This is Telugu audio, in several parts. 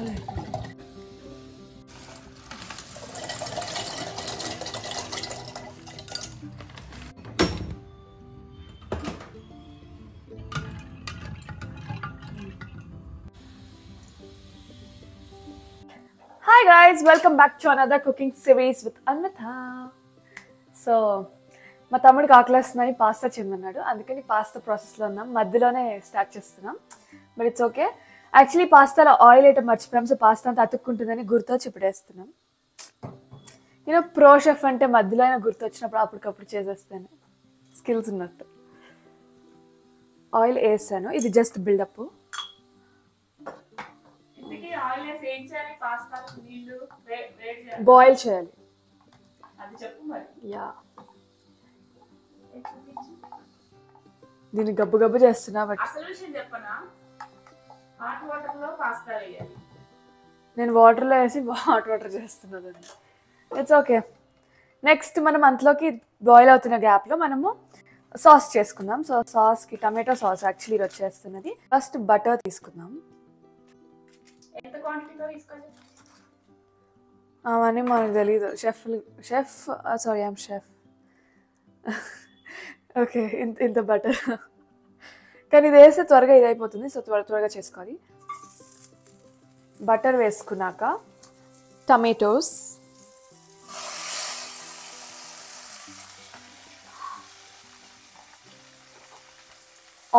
Hi guys, welcome back to another cooking series with Anvita. So, మా తమ్ముడికి ఆకలేస్తుందని పాస్తా చేయమన్నాడు, అందుకని పాస్తా ప్రాసెస్లో ఉన్నాం. మధ్యలోనే స్టార్ట్ చేస్తున్నాం, బట్ ఇట్స్ ఓకే. యాక్చువల్లీ పాస్తాలో ఆయిల్ వేయటం మర్చిపోయాం, సో పాస్తా అంతా అతుక్కుంటుందని గుర్తొచ్చి ఇప్పుడు వేస్తున్నాం. నేను ప్రో షెఫ్ అంటే మధ్యలో అయినా గుర్తొచ్చినప్పుడు అప్పటికప్పుడు చేసేస్తాను, స్కిల్స్ ఉన్నట్టు. ఆయిల్ వేసాను, ఇది జస్ట్ బిల్డప్. బాయిల్ చేయాలి. యా, దీన్ని గబ్బు గబ్బు చేస్తున్నా, బట్ నేను వాటర్లో వేసి హాట్ వాటర్ చేస్తున్నా. It's okay. నెక్స్ట్ మనం అంతలోకి బాయిల్ అవుతున్న గ్యాప్లో మనము సాస్ చేసుకుందాం. సో సాస్కి టమాటో సాస్ యాక్చువల్లీ ఇది వచ్చేస్తున్నది. ఫస్ట్ బటర్ తీసుకుందాం. అవన్నీ మనకు తెలీదు, chef sorry I'm chef. Okay, ఇంత బటర్, కానీ ఇది వేస్తే త్వరగా ఇది అయిపోతుంది, సో త్వరగా చేసుకోవాలి. బటర్ వేసుకున్నాక tomatoes,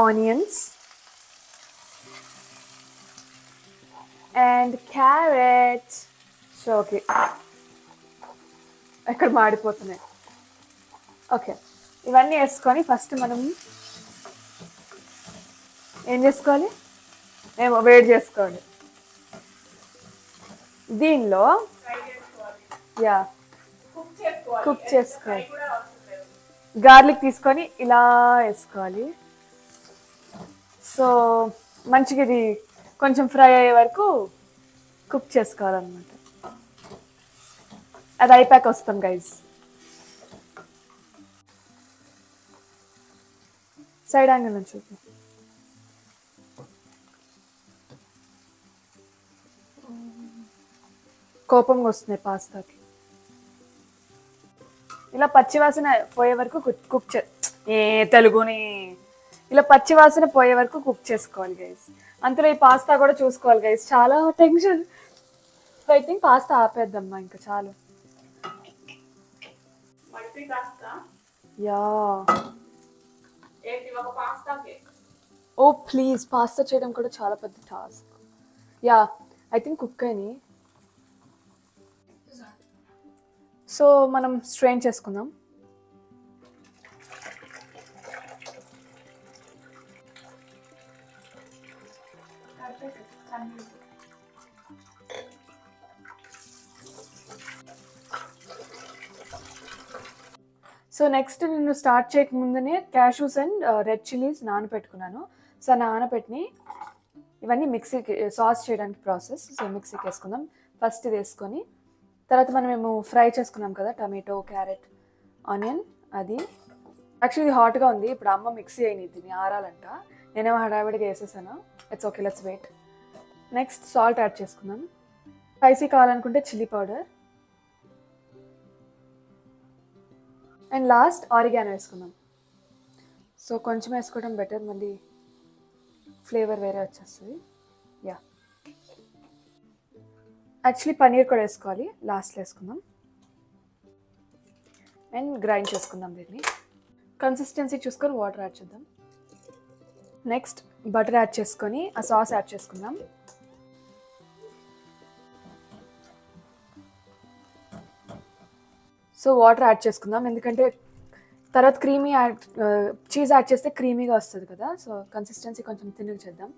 onions and carrot. So okay, ఎక్కడ మాడిపోతున్నాయి. ఓకే, ఇవన్నీ వేసుకొని ఫస్ట్ మనం ఏం చేసుకోవాలి, ఏమో వేడి చేసుకోవాలి. దీనిలో యా కుక్ చేసుకోవాలి. గార్లిక్ తీసుకొని ఇలా వేసుకోవాలి. సో మంచిగా ఇది కొంచెం ఫ్రై అయ్యే వరకు కుక్ చేసుకోవాలన్నమాట. అది అయిపోయాక వస్తాం గైజ్. సైడ్ యాంగిల్ నుంచి చూద్దాం. కోపంగా వస్తున్నాయి పాస్తాకి. ఇలా పచ్చివాసన పోయే వరకు కుక్ తెలుగుని ఇలా పచ్చివాసన పోయే వరకు కుక్ చేసుకోవాలి గైజ్. అంతలో ఈ పాస్తా కూడా చూసుకోవాలి గైజ్, చాలా టెన్షన్. ఐ థింక్ పాస్తా ఆపేద్దమ్మా, ఇంకా చాలు. యా, ఓ ప్లీజ్, పాస్తా చేయడం కూడా చాలా పెద్ద task. Yeah, I think cook అని. సో మనం స్ట్రెయిన్ చేసుకుందాం. సో నెక్స్ట్ నేను స్టార్ట్ చేయక ముందునే క్యాషూస్ అండ్ రెడ్ చిల్లీస్ నానపెట్టుకున్నాను. సో నానపెట్టి ఇవన్నీ మిక్సీకి సాస్ చేయడానికి ప్రాసెస్. సో మిక్సీకి వేసుకుందాం. ఫస్ట్ ఇది వేసుకొని తర్వాత మేము ఫ్రై చేసుకున్నాం కదా టమాటో, క్యారెట్, ఆనియన్, అది యాక్చువల్లీ హాట్గా ఉంది. ఇప్పుడు అమ్మ మిక్సీ అయినది, దీన్ని ఆరాలంట. నేనేమో హడావిడిగా వేసేసాను. It's okay, let's wait. Next salt add చేసుకుందాం. స్పైసీ కావాలనుకుంటే chilli powder and last oregano వేసుకుందాం. సో కొంచెం వేసుకోవడం బెటర్, మళ్ళీ ఫ్లేవర్ వేరే వచ్చేస్తుంది. యా, యాక్చువల్లీ పన్నీర్ కూడా వేసుకోవాలి, లాస్ట్లో వేసుకుందాం. అండ్ గ్రైండ్ చేసుకుందాం దీన్ని. కన్సిస్టెన్సీ చూసుకొని వాటర్ యాడ్ చేద్దాం. నెక్స్ట్ బటర్ యాడ్ చేసుకొని ఆ సాస్ యాడ్ చేసుకుందాం. సో వాటర్ యాడ్ చేసుకుందాం, ఎందుకంటే తర్వాత చీజ్ యాడ్ చేస్తే క్రీమీగా వస్తుంది కదా. సో కన్సిస్టెన్సీ కొంచెం తిన్నగా చేద్దాం.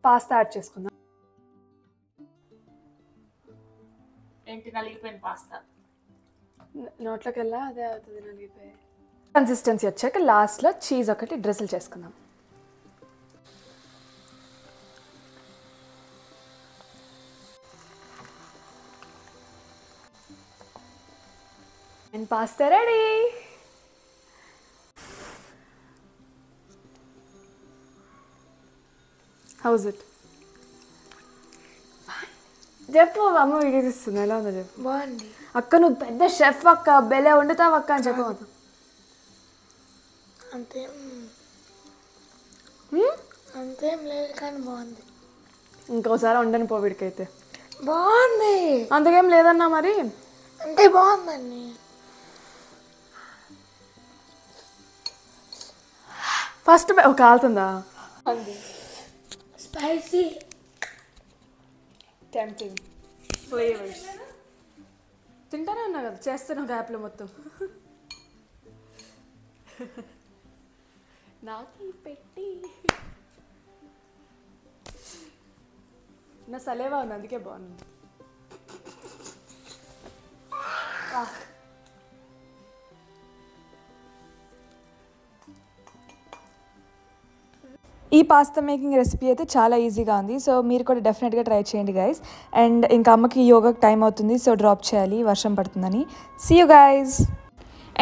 పాస్తా యాడ్ చేసుకుందాం. ఏంటి నలిగిపోయిన పాస్తా నోట్లోకి వెళ్ళా, అదే అవుతుంది నలిగిపోయి. కన్సిస్టెన్సీ వచ్చాక లాస్ట్లో చీజ్ ఒకటి డ్రిజిల్ చేసుకుందాం. And pasta ready. How's it? చెప్పు అమ్మ వీడియో తీస్తుంది ఎలా ఉందో చెప్పు. బాగుంది. అక్క నువ్వు పెద్ద షెఫ్ అక్క, బెలే వండుతావు అక్క అని చెప్పు. అంతేం అంతేం లేదు కానీ బాగుంది. ఇంకోసారి వండని పో వీడికైతే. బాగుంది అంతకేం లేదన్నా మరి. అంటే బాగుందండి. ఫస్ట్ కాలుతుందా? స్పైసీ టెంప్టింగ్ ఫ్లేవర్స్ తింటానే ఉన్నా కదా, చేస్తున్నా గ్యాప్లో మొత్తం. నాకు పెట్టి నా సలేవా ఉంది అందుకే బాగుంది. ఈ పాస్తా మేకింగ్ రెసిపీ అయితే చాలా ఈజీగా ఉంది. సో మీరు కూడా డెఫినెట్గా ట్రై చేయండి గైస్. అండ్ ఇంకా అమ్మకి యోగాకి టైం అవుతుంది, సో డ్రాప్ చేయాలి, వర్షం పడుతుందని. See you guys.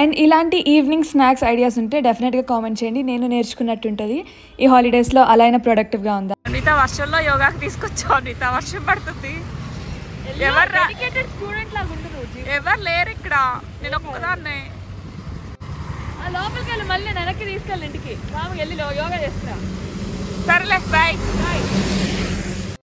అండ్ ఇలాంటి ఈవినింగ్ స్నాక్స్ ఐడియాస్ ఉంటే డెఫినెట్గా కామెంట్ చేయండి, నేను నేర్చుకున్నట్టుంటుంది. ఈ హాలిడేస్లో అలా అయినా ప్రొడక్టివ్గా ఉందా. నీత వర్షంలో యోగాకి తీసుకొచ్చావు. నీత వర్షం పడుతుంది, ఎవరు లేరు ఇక్కడ, నేను ఒక్కదాన్నే. లోపలికి వెళ్ళి మళ్ళీ వెనక్కి తీసుకెళ్ళి ఇంటికి వెళ్ళి యోగా చేస్తున్నా. సరేలే బాయ్.